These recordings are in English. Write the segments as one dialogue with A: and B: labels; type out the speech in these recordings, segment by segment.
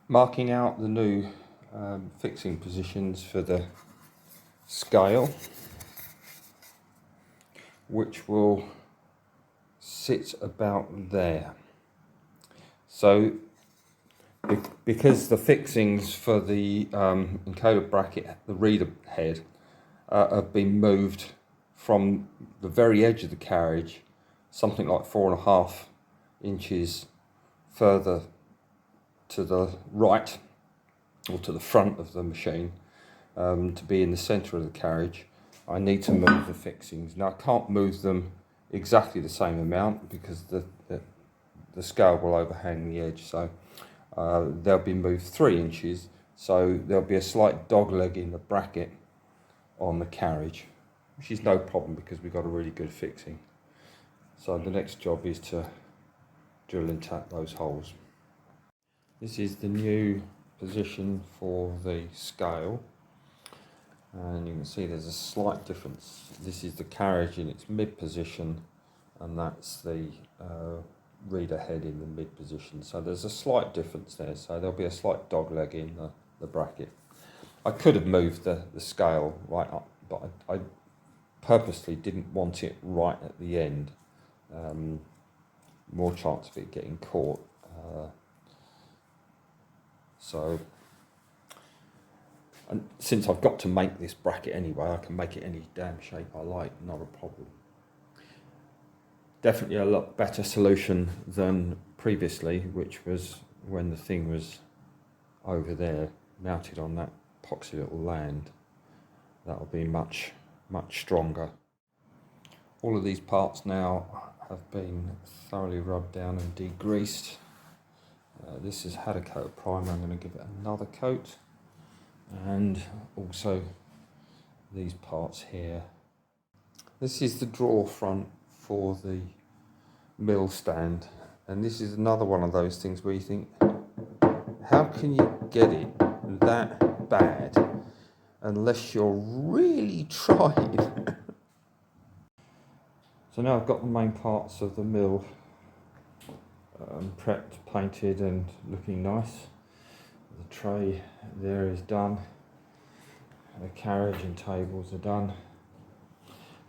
A: Marking out the new fixing positions for the scale, which will sit about there. So because the fixings for the encoder bracket, the reader head, have been moved from the very edge of the carriage, something like 4.5 inches further to the right or to the front of the machine, to be in the centre of the carriage, I need to move the fixings. Now I can't move them exactly the same amount because the scale will overhang the edge, so they'll be moved 3 inches, so there'll be a slight dog leg in the bracket on the carriage, which is no problem because we've got a really good fixing. So the next job is to drill and tap those holes. This is the new position for the scale, and you can see there's a slight difference. This is the carriage in its mid position, and that's the reader head in the mid position, so there's a slight difference there, so there'll be a slight dog leg in the bracket. I could have moved the scale right up, but I purposely didn't want it right at the end. More chance of it getting caught. So, and since I've got to make this bracket anyway, I can make it any damn shape I like, not a problem. Definitely a lot better solution than previously, which was when the thing was over there, mounted on that poxy little land. That'll be much stronger. All of these parts now have been thoroughly rubbed down and degreased. This has had a coat of primer. I'm going to give it another coat, and also these parts here. This is the drawer front for the mill stand, and this is another one of those things where you think, how can you get it that bad unless you're really trying? So now I've got the main parts of the mill prepped, painted and looking nice. The tray there is done, the carriage and tables are done.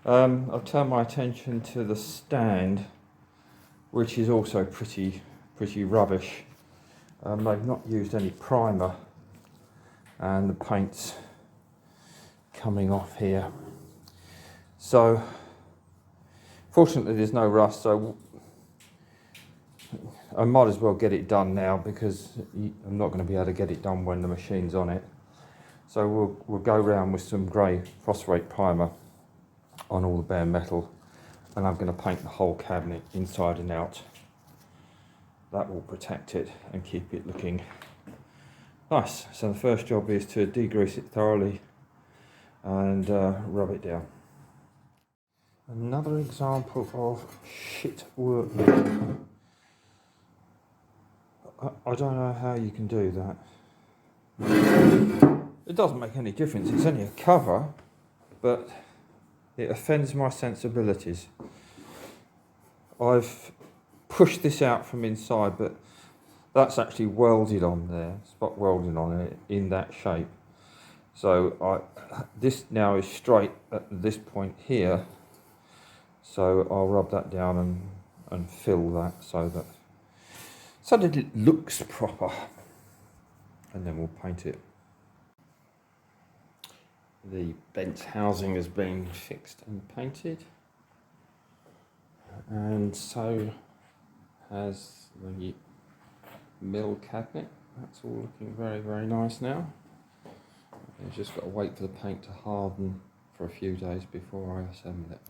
A: I've turned my attention to the stand, which is also pretty rubbish. They've not used any primer, and the paint's coming off here. So fortunately there's no rust, so I might as well get it done now because I'm not going to be able to get it done when the machine's on it. So we'll go round with some grey phosphate primer on all the bare metal, and I'm going to paint the whole cabinet inside and out. That will protect it and keep it looking nice. So the first job is to degrease it thoroughly and rub it down. Another example of shit work. I don't know how you can do that. It doesn't make any difference, it's only a cover, but it offends my sensibilities. I've pushed this out from inside, but that's actually welded on there, spot welded on it in that shape. So this now is straight at this point here, so I'll rub that down and fill that so that it looks proper, and then we'll paint it. The bent housing has been fixed and painted, and so has the mill cabinet. That's all looking very nice now. I've just got to wait for the paint to harden for a few days before I assemble it.